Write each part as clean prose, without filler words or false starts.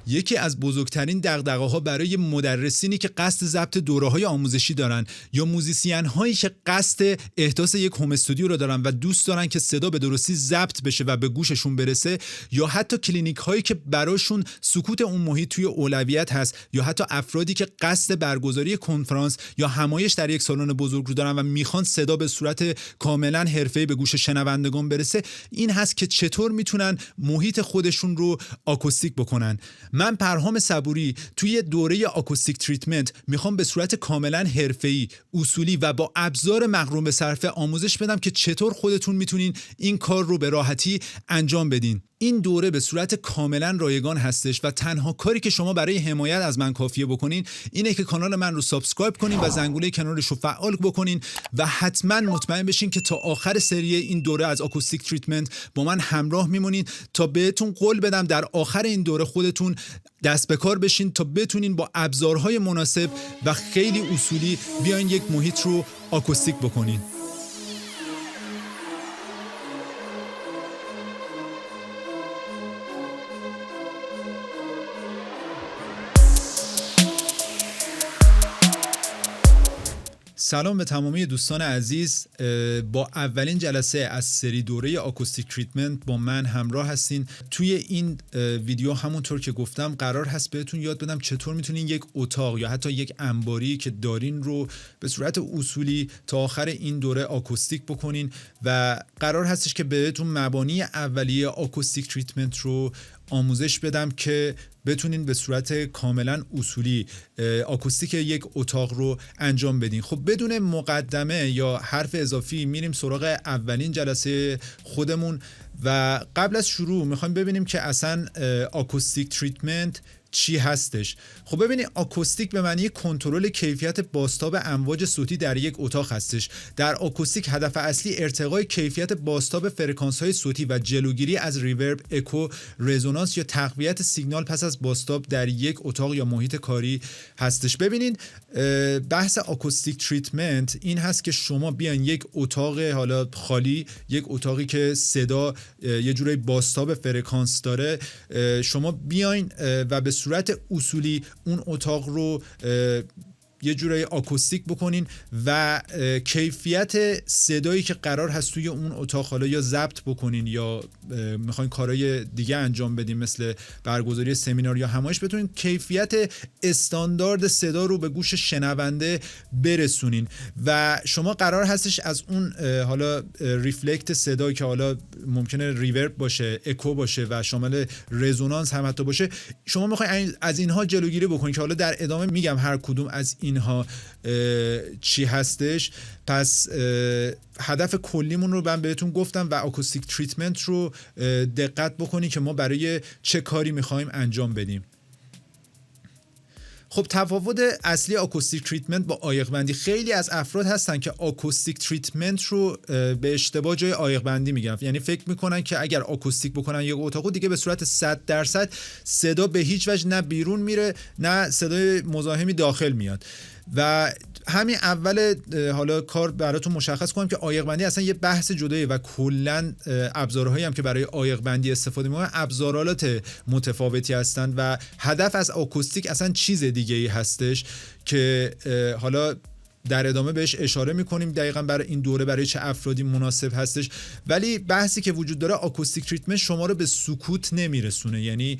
یکی از بزرگترین دغدغه‌ها برای مدرسینی که قصد ضبط دوره‌های آموزشی دارن یا موزیسین‌هایی که قصد احداث یک هوم استودیو رو دارن و دوست دارن که صدا به درستی ضبط بشه و به گوششون برسه، یا حتی کلینیک‌هایی که براشون سکوت اون محیط توی اولویت هست، یا حتی افرادی که قصد برگزاری کنفرانس یا همایش در یک سالن بزرگ رو دارن و میخوان صدا به صورت کاملا حرفه‌ای به گوش شنوندگان برسه، این هست که چطور میتونن محیط خودشون رو آکوستیک بکنن. من پرهام صبوری توی دوره آکوستیک تریتمنت میخوام به صورت کاملا حرفه‌ای، اصولی و با ابزار مقرون به صرفه آموزش بدم که چطور خودتون میتونین این کار رو به راحتی انجام بدین. این دوره به صورت کاملا رایگان هستش و تنها کاری که شما برای حمایت از من کافیه بکنین اینه که کانال من رو سابسکرایب کنین و زنگوله کنارش رو فعال بکنین و حتما مطمئن بشین که تا آخر سری این دوره از آکوستیک تریتمنت با من همراه میمونین تا بهتون قول بدم در آخر این دوره خودتون دست به کار بشین تا بتونین با ابزارهای مناسب و خیلی اصولی بیاین یک محیط رو آکوستیک بکنین. سلام به تمامی دوستان عزیز. با اولین جلسه از سری دوره آکوستیک تریتمنت با من همراه هستین. توی این ویدیو همونطور که گفتم قرار هست بهتون یاد بدم چطور میتونین یک اتاق یا حتی یک انباری که دارین رو به صورت اصولی تا آخر این دوره آکوستیک بکنین و قرار هستش که بهتون مبانی اولیه آکوستیک تریتمنت رو آموزش بدم که بتونین به صورت کاملا اصولی آکوستیک یک اتاق رو انجام بدین. خب بدون مقدمه یا حرف اضافی میریم سراغ اولین جلسه خودمون و قبل از شروع میخوایم ببینیم که اصلا آکوستیک تریتمنت چی هستش. خب ببینید، آکوستیک به معنی کنترل کیفیت بازتاب امواج صوتی در یک اتاق هستش. در آکوستیک هدف اصلی ارتقای کیفیت بازتاب فرکانس‌های صوتی و جلوگیری از ریورب، اکو، رزونانس یا تقویت سیگنال پس از بازتاب در یک اتاق یا محیط کاری هستش. ببینید، بحث آکوستیک تریتمنت این هست که شما بیاین یک اتاق حالا خالی، یک اتاقی که صدا یه جوری بازتاب فرکانس داره، شما بیاین و به صورت اصولی اون اتاق رو یه جورایی آکوستیک بکنین و کیفیت صدایی که قرار هست توی اون اتاق حالا یا ضبط بکنین یا میخواین کارهای دیگه انجام بدین مثل برگزاری سمینار یا همایش، بتونین کیفیت استاندارد صدا رو به گوش شنونده برسونین و شما قرار هستش از اون حالا ریفلکت صدایی که حالا ممکنه ریورب باشه، اکو باشه و شامل رزونانس هم حتی باشه، شما میخواین از اینها جلوگیری بکنین که حالا در ادامه میگم هر کدوم از اینها چی هستش. پس هدف کلیمون رو من بهتون گفتم و آکوستیک تریتمنت رو دقت بکنی که ما برای چه کاری میخوایم انجام بدیم. خب تفاوت اصلی آکوستیک تریتمنت با عایق بندی، خیلی از افراد هستن که آکوستیک تریتمنت رو به اشتباه جای عایق بندی میگن، یعنی فکر میکنن که اگر آکوستیک بکنن یک اتاقو دیگه به صورت 100% صدا به هیچ وجه نه بیرون میره نه صدای مزاحمی داخل میاد و همین اول حالا کار براتون مشخص کنم که عایق بندی اصلا یه بحث جداییه و کلا ابزارهایی هم که برای عایق بندی استفاده میکنن ابزارالات متفاوتی هستن و هدف از آکوستیک اصلا چیز دیگه ای هستش که حالا در ادامه بهش اشاره میکنیم دقیقاً برای این دوره برای چه افرادی مناسب هستش. ولی بحثی که وجود داره، آکوستیک تریتمنت شما رو به سکوت نمیرسونه، یعنی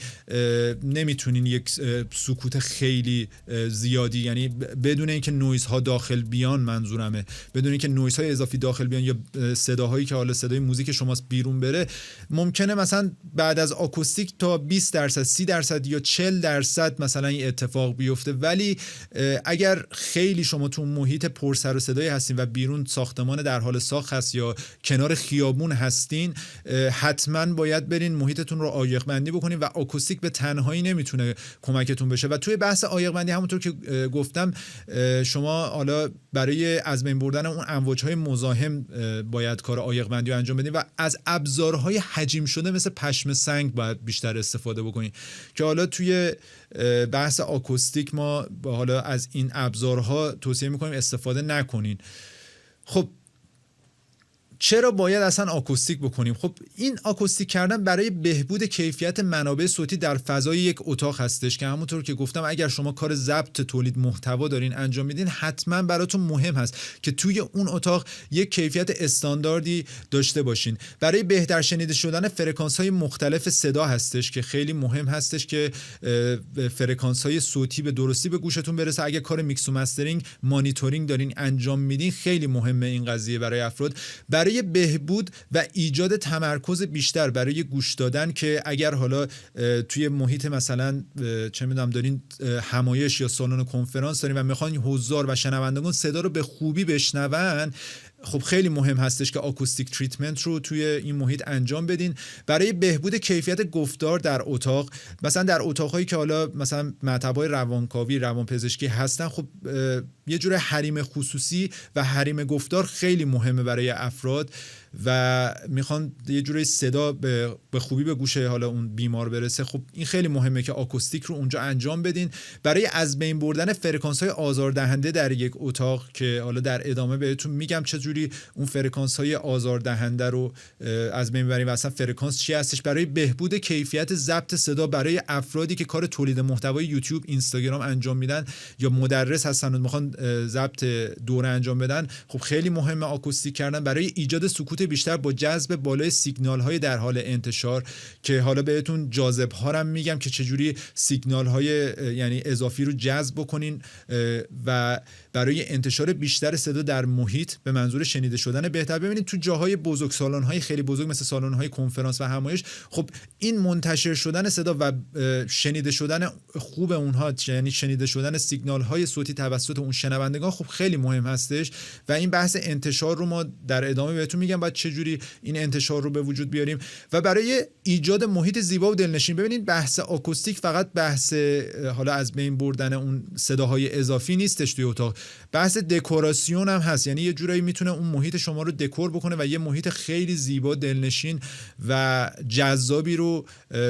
نمیتونین یک سکوت خیلی زیادی، یعنی بدون اینکه نویزها داخل بیان، منظورمه بدون اینکه نویزهای اضافی داخل بیان یا صداهایی که حالا صدای موزیک شماست بیرون بره، ممکنه مثلا بعد از آکوستیک تا 20%، 30% یا 40% مثلا این اتفاق بیفته. ولی اگر خیلی شما تو محیط پر سر و صدایی هستین و بیرون ساختمان در حال ساخت هست یا کنار خیابون هستین، حتما باید برین محیطتون رو عایق بندی بکنین و آکوستیک به تنهایی نمیتونه کمکتون بشه. و توی بحث عایق بندی همونطور که گفتم شما حالا برای از بین بردن اون امواج‌های مزاحم باید کار عایق بندی رو انجام بدین و از ابزارهای حجیم شده مثل پشم سنگ باید بیشتر استفاده بکنین که حالا توی بحث آکوستیک ما حالا از این ابزارها توصیه میکنیم استفاده نکنین. خب چرا باید اصلا آکوستیک بکنیم؟ خب این آکوستیک کردن برای بهبود کیفیت منابع صوتی در فضای یک اتاق هستش که همونطور که گفتم اگر شما کار ضبط تولید محتوا دارین انجام میدین حتما براتون مهم هست که توی اون اتاق یک کیفیت استانداردی داشته باشین. برای بهتر شنیده شدن فرکانس های مختلف صدا هستش که خیلی مهم هستش که فرکانس های صوتی به درستی به گوشتون برسه. اگه کار میکس و مسترینگ مانیتورینگ دارین انجام میدین خیلی مهمه این قضیه برای افراد، برای بهبود و ایجاد تمرکز بیشتر برای گوش دادن که اگر حالا توی محیط مثلا چه میدونم دارین همایش یا سالن کنفرانس دارین و میخواین حضار و شنوندگان صدا رو به خوبی بشنون، خب خیلی مهم هستش که آکوستیک تریتمنت رو توی این محیط انجام بدین. برای بهبود کیفیت گفتار در اتاق، مثلا در اتاقایی که حالا مثلا مطب‌های روانکاوی، روانپزشکی هستن، خب یه جور حریم خصوصی و حریم گفتار خیلی مهمه برای افراد و میخوان یه جوری صدا به خوبی به گوش حالا اون بیمار برسه. خب این خیلی مهمه که آکوستیک رو اونجا انجام بدین. برای از بین بردن فرکانس‌های آزاردهنده در یک اتاق که حالا در ادامه بهتون میگم چه جوری اون فرکانس‌های آزاردهنده رو از بین ببریم و اصلا فرکانس چی هستش. برای بهبود کیفیت ضبط صدا برای افرادی که کار تولید محتوای یوتیوب، اینستاگرام انجام میدن یا مدرس هستن و میخوان ضبط دوره انجام بدن، خب خیلی مهمه آکوستیک کردن. برای ایجاد سکوت بیشتر با جذب بالای سیگنال های در حال انتشار که حالا بهتون جاذب ها رو میگم که چجوری سیگنال های یعنی اضافی رو جذب بکنین و برای انتشار بیشتر صدا در محیط به منظور شنیده شدن بهتر. ببینید تو جاهای بزرگ، سالن های خیلی بزرگ مثل سالن های کنفرانس و همایش، خب این منتشر شدن صدا و شنیده شدن خوب اونها، یعنی شنیده شدن سیگنال های صوتی توسط اون شنوندگان، خب خیلی مهم هستش و این بحث انتشار رو ما در ادامه بهتون میگم بعد چجوری این انتشار رو به وجود بیاریم. و برای ایجاد محیط زیبا و دلنشین، ببینید بحث آکوستیک فقط بحث حالا از بین بردن اون صداهای اضافی نیستش توی اتاق، بحث دکوراسیون هم هست. یعنی یه جورایی میتونه اون محیط شما رو دکور بکنه و یه محیط خیلی زیبا، دلنشین و جذابی رو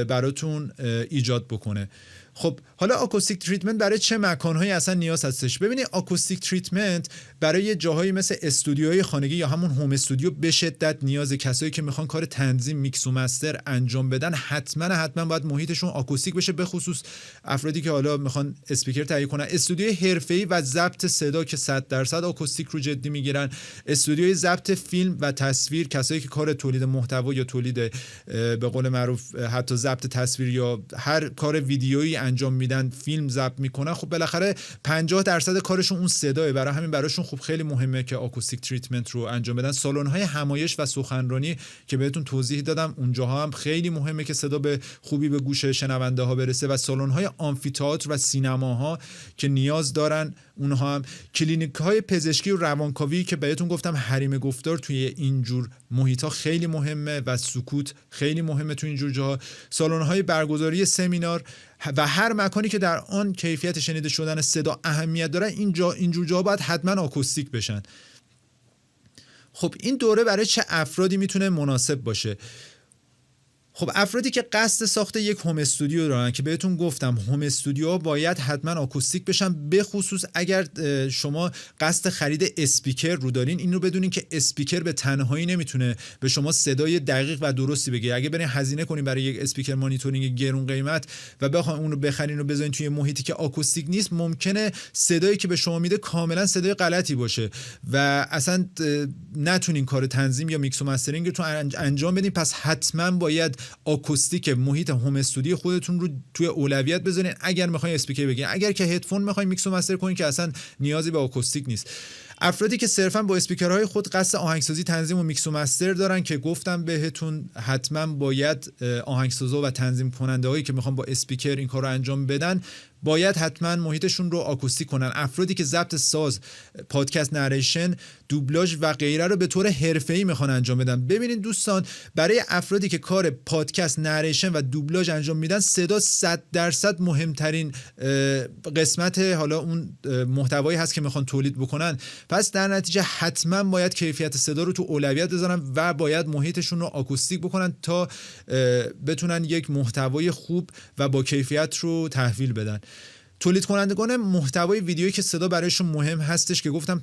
براتون ایجاد بکنه. خب حالا آکوستیک تریتمنت برای چه مکانهایی اصلا نیاز هستش؟ ببینید آکوستیک تریتمنت برای جاهایی مثل استودیوهای خانگی یا همون هوم استودیو به شدت نیازه. کسایی که میخوان کار تنظیم، میکس و مستر انجام بدن حتما باید محیطشون آکوستیک بشه، به خصوص افرادی که حالا میخوان اسپیکر تهیه کنن. استودیوی حرفه‌ای و ضبط صدا که 100% آکوستیک رو جدی میگیرن، استودیوی ضبط فیلم و تصویر، کسایی که کار تولید محتوا یا تولید به قول معروف حتی ضبط تصویر یا هر کار ویدیویی انجام میدن، فیلم ضبط میکنن، خب بالاخره 50% کارشون اون صداه، برای همین براشون خب خیلی مهمه که آکوستیک تریتمنت رو انجام بدن. سالن‌های همایش و سخنرانی که بهتون توضیح دادم اونجاها هم خیلی مهمه که صدا به خوبی به گوش شنونده ها برسه و سالن‌های آمفی‌تئاتر و سینماها که نیاز دارن اونها هم. کلینیک‌های پزشکی و روانکاوی که بهتون گفتم حریم گفتار توی اینجور محیط‌ها خیلی مهمه و سکوت خیلی مهمه توی اینجور جاها. سالن‌های برگزاری سمینار و هر مکانی که در آن کیفیت شنیده شدن صدا اهمیت داره، اینجور جاها باید حتما آکوستیک بشن. خب این دوره برای چه افرادی میتونه مناسب باشه؟ خب افرادی که قصد ساخت یک هوم استودیو دارن که بهتون گفتم هوم استودیو باید حتما آکوستیک بشن، به خصوص اگر شما قصد خرید اسپیکر رو دارین. این رو بدونین که اسپیکر به تنهایی نمیتونه به شما صدای دقیق و درستی بگه. اگه برین هزینه کنین برای یک اسپیکر مانیتورینگ گرون قیمت و بخواین اون رو بخرین و بذارین توی محیطی که آکوستیک نیست، ممکنه صدایی که به شما میده کاملا صدای غلطی باشه و اصلا نتونین کار تنظیم یا میکس و مسترینگ رو انجام بدین. پس حتما باید آکوستیک محیط هوم استودیو خودتون رو توی اولویت بذارین اگر میخواین اسپیکر بگیرین. اگر که هدفون میخواین میکس و مستر کنین که اصلا نیازی به آکوستیک نیست. افرادی که صرفا با اسپیکرهای خود قصد آهنگسازی، تنظیم و میکس و مستر دارن که گفتم بهتون حتما باید آهنگسازا و تنظیم کننده هایی که میخوان با اسپیکر این کار رو انجام بدن باید حتما محیطشون رو آکوستیک کنن. افرادی که ضبط ساز، پادکست نریشن، دوبلاژ و غیره رو به طور حرفه‌ای میخوان انجام بدن. ببینید دوستان، برای افرادی که کار پادکست نریشن و دوبلاژ انجام میدن، صدا 100% مهمترین قسمت حالا اون محتوایی هست که میخوان تولید بکنن. پس در نتیجه حتما باید کیفیت صدا رو تو اولویت بذارن و باید محیطشون رو آکوستیک بکنن تا بتونن یک محتوای خوب و با کیفیت رو تحویل بدن. تولید کنندگان محتوای ویدیویی که صدا برایشون مهم هستش که گفتم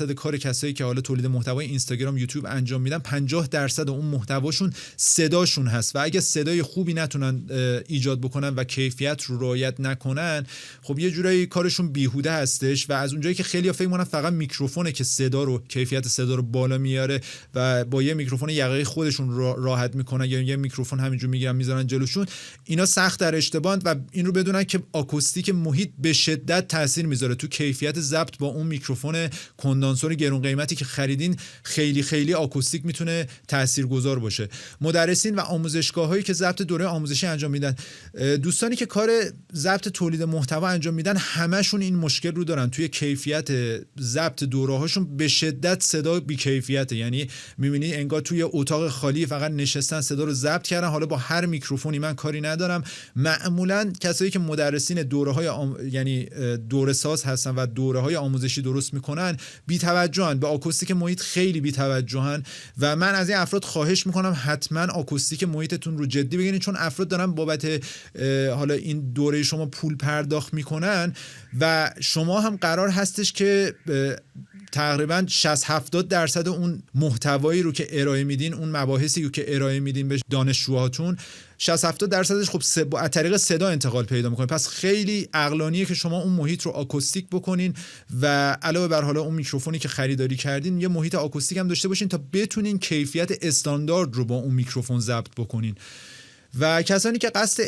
50% کار کسایی که حالا تولید محتوای اینستاگرام یوتیوب انجام میدن 50% اون محتواشون صداشون هست و اگه صدای خوبی نتونن ایجاد بکنن و کیفیت رو رعایت نکنن خب یه جورایی کارشون بیهوده هستش و از اونجایی که خیلی‌ها فکر می‌کنن فقط میکروفونه که صدا رو کیفیت صدا رو بالا میاره و با یه میکروفون یقه خودشون راحت میکنن یا یه میکروفون همینجور میگیرن میذارن جلوشون، اینا سخت در اشتباهند و این رو بدونن که آکوستیک محیط به شدت تاثیر میذاره تو کیفیت ضبط. با اون میکروفون کندانسور گرون قیمتی که خریدین خیلی خیلی آکوستیک میتونه تاثیرگذار باشه. مدرسین و آموزشگاهایی که ضبط دوره آموزشی انجام میدن، دوستانی که کار ضبط تولید محتوا انجام میدن، همشون این مشکل رو دارن توی کیفیت ضبط دوره‌هاشون به شدت صدا بی کیفیته. یعنی میبینی انگار توی اتاق خالی فقط نشستن صدا رو ضبط کردن، حالا با هر میکروفونی من کاری ندارم. معمولا کسایی که مدرسین دوره‌های یعنی دوره ساز هستن و دوره‌های آموزشی درست میکنن بی توجهن به آکوستیک محیط، خیلی بی توجهن و من از این افراد خواهش میکنم حتما آکوستیک محیطتون رو جدی بگیرید، چون افراد دارن بابت حالا این دوره شما پول پرداخت میکنن و شما هم قرار هستش که تقریبا 60-70% اون محتوایی رو که ارائه میدین، اون مباحثی رو که ارائه میدین به دانشجوهاتون 60-70%ش خب از طریق صدا انتقال پیدا میکنه. پس خیلی عقلانیه که شما اون محیط رو آکوستیک بکنین و علاوه بر حالا اون میکروفونی که خریداری کردین یه محیط آکوستیک هم داشته باشین تا بتونین کیفیت استاندارد رو با اون میکروفون ضبط بکنین. و کسانی که قصد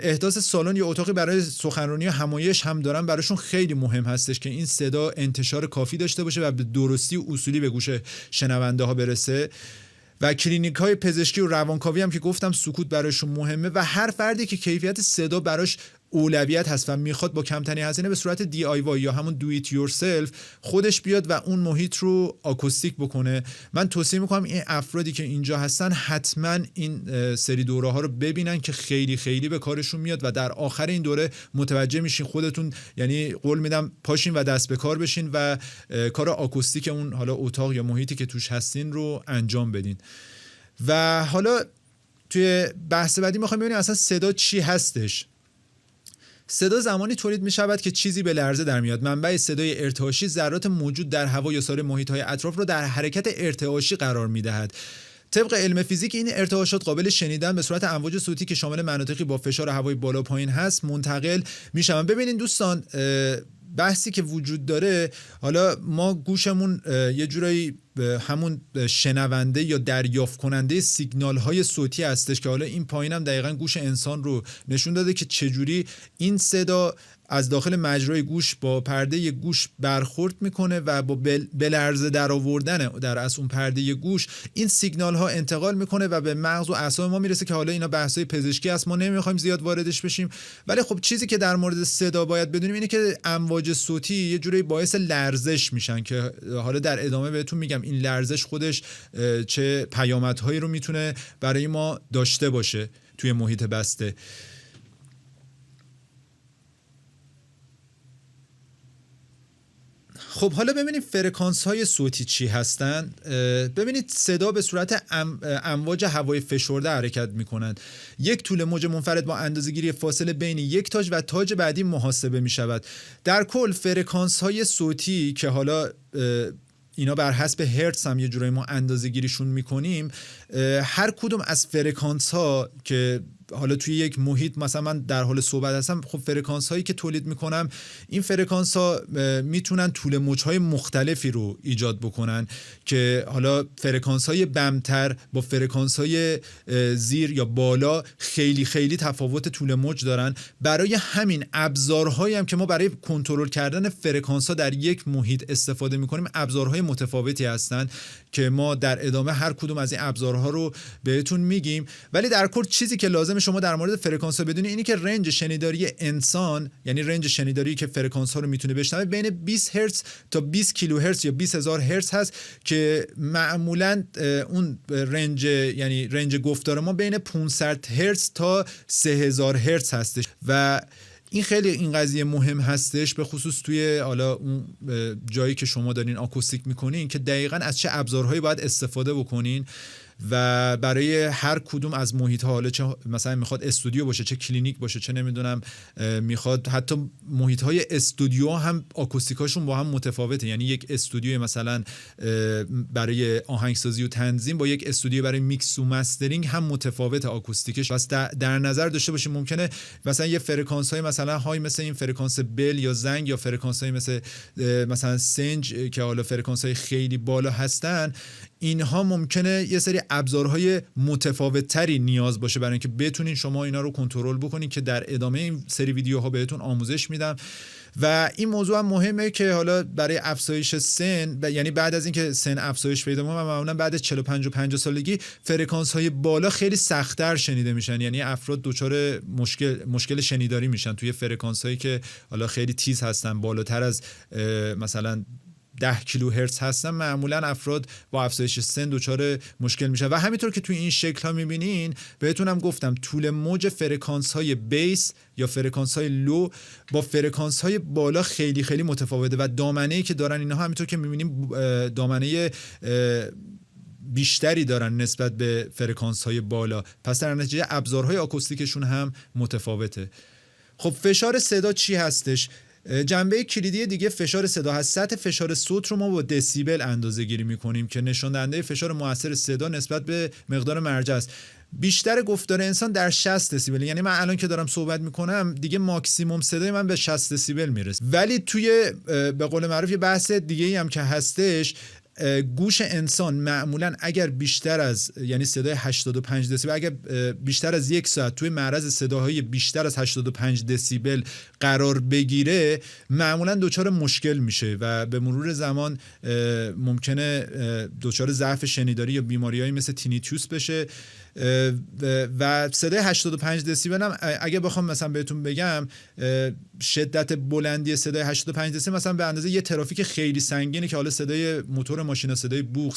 احداث سالن یا اتاقی برای سخنرانی و همایش هم دارن، براشون خیلی مهم هستش که این صدا انتشار کافی داشته باشه و به درستی و اصولی به گوش شنونده ها برسه. و کلینیک های پزشکی و روانکاوی هم که گفتم سکوت براشون مهمه و هر فردی که کیفیت صدا براش اولویت هست و میخواد با کمترین هزینه به صورت DIY یا همون do it yourself خودش بیاد و اون محیط رو آکوستیک بکنه، من توصیه میکنم این افرادی که اینجا هستن حتما این سری دوره ها رو ببینن که خیلی خیلی به کارشون میاد و در آخر این دوره متوجه میشین خودتون، یعنی قول میدم پاشین و دست به کار بشین و کار آکوستیک اون حالا اتاق یا محیطی که توش هستین رو انجام بدین. و حالا توی بحث بعدی میخوایم ببینیم اصلا صدا چی هستش. صدا زمانی تولید می شود که چیزی به لرزه در میاد. منبع صدای ارتعاشی ذرات موجود در هوا یا سایر محیط‌های اطراف را در حرکت ارتعاشی قرار می‌دهد. طبق علم فیزیک این ارتعاشات قابل شنیدن به صورت امواج صوتی که شامل مناطقی با فشار هوای بالا پایین هست منتقل می‌شوند. ببینید دوستان، بحثی که وجود داره، حالا ما گوشمون یه جورایی همون شنونده یا دریافت کننده سیگنال های صوتی هستش که حالا این پایین هم دقیقاً گوش انسان رو نشون داده که چجوری این صدا از داخل مجرای گوش با پرده گوش برخورد میکنه و با بلرزه در آوردن در از اون پرده گوش این سیگنال ها انتقال میکنه و به مغز و اعصاب ما میرسه که حالا اینا بحثای پزشکی است، ما نمیخوایم زیاد واردش بشیم. ولی خب چیزی که در مورد صدا باید بدونیم اینه که امواج صوتی یه جوری باعث لرزش میشن که حالا در ادامه بهتون میگم این لرزش خودش چه پیامدهایی رو میتونه برای ما داشته باشه توی محیط بسته. خب حالا ببینید فرکانس های صوتی چی هستن. ببینید صدا به صورت امواج هوای فشرده حرکت میکنند. یک طول موج منفرد با اندازه‌گیری فاصله بین یک تاج و تاج بعدی محاسبه میشود. در کل فرکانس های صوتی که حالا اینا بر حسب هرتز هم یه جورایی ما اندازه‌گیریشون میکنیم، هر کدوم از فرکانس ها که حالا توی یک محیط مثلا من در حال صحبت هستم، خب فرکانس هایی که تولید میکنم این فرکانس ها میتونن طول موج های مختلفی رو ایجاد بکنن که حالا فرکانس های بمتر با فرکانس های زیر یا بالا خیلی خیلی تفاوت طول موج دارن. برای همین ابزارهایی هم که ما برای کنترل کردن فرکانس ها در یک محیط استفاده میکنیم ابزارهای متفاوتی هستن که ما در ادامه هر کدوم از این ابزارها رو بهتون میگیم. ولی در کل چیزی که لازم شما در مورد فرکانس ها بدونید اینی که رنج شنیداری انسان، یعنی رنج شنیداری که فرکانس ها رو میتونه بشنوه، بین 20 هرتز تا 20 کیلو هرتز یا 20000 هرتز هست که معمولا اون رنج، یعنی رنج گفتار ما بین 500 هرتز تا 3000 هرتز هستش و این خیلی این قضیه مهم هستش، به خصوص توی حالا اون جایی که شما دارین آکوستیک میکنین که دقیقاً از چه ابزارهایی باید استفاده بکنین. و برای هر کدوم از محیط ها، حالا چه مثلا میخواد استودیو باشه، چه کلینیک باشه، چه نمیدونم میخواد حتی محیط های استودیو هم آکوستیکاشون با هم متفاوته. یعنی یک استودیو مثلا برای آهنگسازی و تنظیم با یک استودیو برای میکس و مسترینگ هم متفاوته آکوستیکش. پس در نظر داشته باشیم ممکنه مثلا یه فرکانس های مثلا های مثل این فرکانس بل یا زنگ، یا فرکانس های مثلا سنج که حالا فرکانس های خیلی بالا هستن، اینها ممکنه یه سری ابزارهای متفاوت تری نیاز باشه برای اینکه بتونین شما اینا رو کنترل بکنین، که در ادامه این سری ویدیوها بهتون آموزش میدم. و این موضوع هم مهمه که حالا برای افزایش سن، یعنی بعد از اینکه سن افزایش پیدا میکنه، معمولا بعد 45 و 50 سالگی فرکانس های بالا خیلی سخت‌تر شنیده میشن. یعنی افراد دچار مشکل شنیداری میشن توی فرکانس هایی که حالا خیلی تیز هستن، بالاتر از مثلا 10 کیلوهرتز هستن. معمولا افراد با افزایش سن دچار مشکل میشن. و همینطور که توی این شکل ها میبینین، بهتونم گفتم طول موج فرکانس های بیس یا فرکانس های لو با فرکانس های بالا خیلی خیلی متفاوته و دامنه‌ای که دارن اینها همینطور که میبینیم دامنه بیشتری دارن نسبت به فرکانس های بالا. پس در نتیجه ابزارهای آکوستیکشون هم متفاوته. خب فشار صدا چی هستش؟ جنبه کلیدی دیگه فشار صدا هست. سطح فشار صوت رو ما با دسیبل اندازه گیری میکنیم که نشان دهنده فشار مؤثر صدا نسبت به مقدار مرجع است. بیشتر گفتار انسان در 60 دسیبل. یعنی من الان که دارم صحبت میکنم دیگه ماکسیموم صدای من به 60 دسیبل میرسه. ولی توی به قول معروف یه بحث دیگه ای هم که هستش، گوش انسان معمولا اگر بیشتر از، یعنی صدای 85 دسیبل اگر بیشتر از یک ساعت توی معرض صداهای بیشتر از 85 دسیبل قرار بگیره، معمولا دچار مشکل میشه و به مرور زمان ممکنه دچار ضعف شنیداری یا بیماریایی مثل تینیتوس بشه. و صدای 85 دسیبل هم اگه بخوام مثلا بهتون بگم، شدت بلندی صدای 85 دسیبل مثلا به اندازه یه ترافیک خیلی سنگینه که حالا صدای موتور ماشینا، صدای بوق،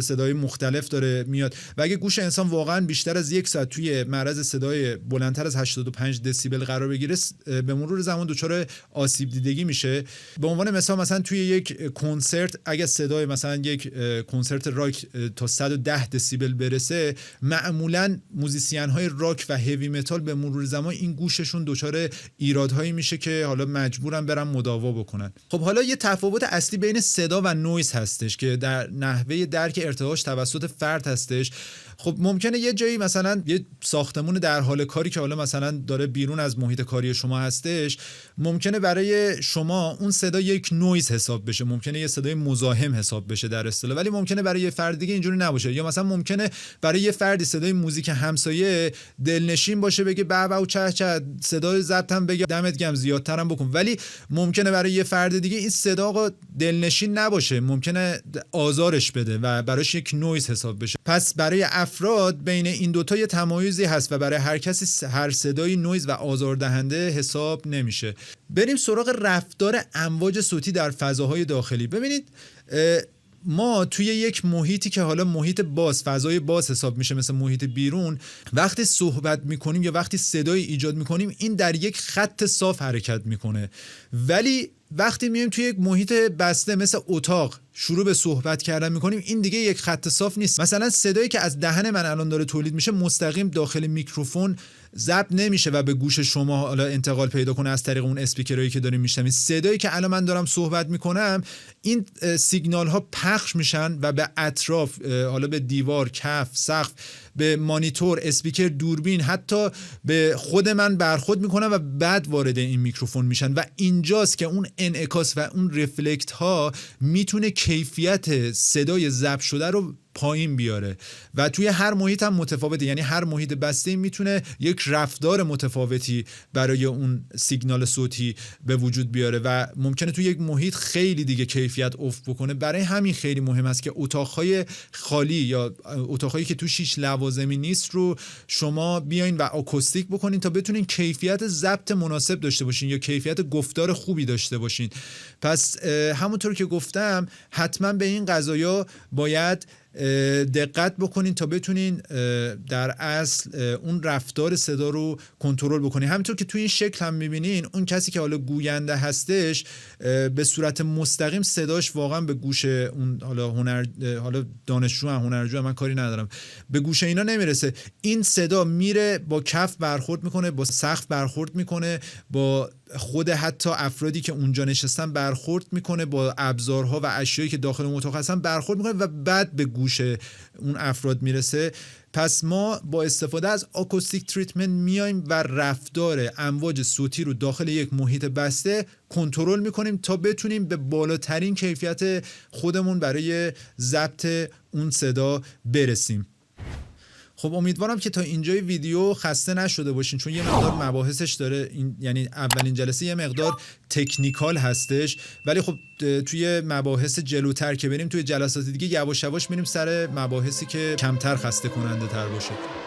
صدای مختلف داره میاد. و اگه گوش انسان واقعا بیشتر از یک ساعت توی معرض صدای بلندتر از 85 دسیبل قرار بگیره، به مرور زمان دچار آسیب دیدگی میشه. به عنوان مثال مثلا توی یک کنسرت اگه صدای مثلا یک کنسرت راک تا 110 دسیبل برسه، معمولا موزیسین های راک و هیوی متال به مرور زمان این گوششون دچار ایرادهایی میشه که حالا مجبورن برن مداوا بکنن. خب حالا یه تفاوت اصلی بین صدا و نویز هستش که در نحوه درک ارتعاش توسط فرد هستش. خب ممکنه یه جایی مثلا یه ساختمون در حال کاری که حالا مثلا داره بیرون از محیط کاری شما هستش، ممکنه برای شما اون صدا یک نویز حساب بشه، ممکنه یه صدای مزاحم حساب بشه در اصطلاح، ولی ممکنه برای یه فرد دیگه اینجوری نباشه. یا مثلا ممکنه برای یه فردی صدای موزیک همسایه دلنشین باشه، بگه به به و چه چه، صدای ضبطم بگه دمت گرم زیادترم بکن. ولی ممکنه برای یه فرد دیگه این صدا دلنشین نباشه، ممکنه آزارش بده و براش یک نویز حساب بشه. پس برای افراد بین این دوتا یه تمایزی هست و برای هر کسی هر صدایی نویز و آزاردهنده حساب نمیشه. بریم سراغ رفتار امواج صوتی در فضاهای داخلی. ببینید ما توی یک محیطی که حالا محیط باز، فضای باز حساب میشه مثل محیط بیرون، وقتی صحبت میکنیم یا وقتی صدای ایجاد میکنیم این در یک خط صاف حرکت میکنه. ولی وقتی میایم توی یک محیط بسته مثل اتاق شروع به صحبت کردن میکنیم، این دیگه یک خط صاف نیست. مثلا صدایی که از دهن من الان داره تولید میشه مستقیم داخل میکروفون ضبط نمیشه و به گوش شما حالا انتقال پیدا کنه از طریق اون اسپیکرایی که داریم میشنوید. صدایی که الان من دارم صحبت میکنم، این سیگنال ها پخش میشن و به اطراف، حالا به دیوار، کف، سقف، به مانیتور، اسپیکر، دوربین، حتی به خود من برخورد میکنن و بعد وارد این میکروفون میشن. و اینجاست که اون انعکاس و اون رفلکت ها میتونه کیفیت صدای ضبط شده رو پایین بیاره و توی هر محیط هم متفاوته. یعنی هر محیط بسته میتونه یک رفتار متفاوتی برای اون سیگنال صوتی به وجود بیاره و ممکنه توی یک محیط خیلی دیگه کیفیت افت بکنه. برای همین خیلی مهم است که اتاقهای خالی یا اتاقهایی که توش هیچ لوازمی نیست رو شما بیاین و آکوستیک بکنین تا بتونین کیفیت ضبط مناسب داشته باشین یا کیفیت گفتار خوبی داشته باشین. پس همونطور که گفتم حتما به این قضایا باید دقت بکنین تا بتونین در اصل اون رفتار صدا رو کنترل بکنین. همونطور که توی این شکل هم میبینین اون کسی که حالا گوینده هستش به صورت مستقیم صداش واقعا به گوش اون حالا دانشجو هم هنرجو هم من کاری ندارم، به گوش اینا نمیرسه. این صدا میره با کف برخورد میکنه، با سقف برخورد میکنه، با خود حتی افرادی که اونجا نشستن برخورد میکنه، با ابزارها و اشیایی که داخل اون اتاق هستن برخورد میکنه و بعد به گوش اون افراد میرسه. پس ما با استفاده از آکوستیک تریتمنت میایم و رفتار امواج صوتی رو داخل یک محیط بسته کنترل میکنیم تا بتونیم به بالاترین کیفیت خودمون برای ضبط اون صدا برسیم. خب امیدوارم که تا اینجای ویدیو خسته نشده باشین، چون یه مقدار مباحثش داره یعنی اولین جلسه یه مقدار تکنیکال هستش، ولی خب توی مباحث جلوتر که بریم توی جلسات دیگه یواش یواش میریم سر مباحثی که کمتر خسته کننده تر باشه.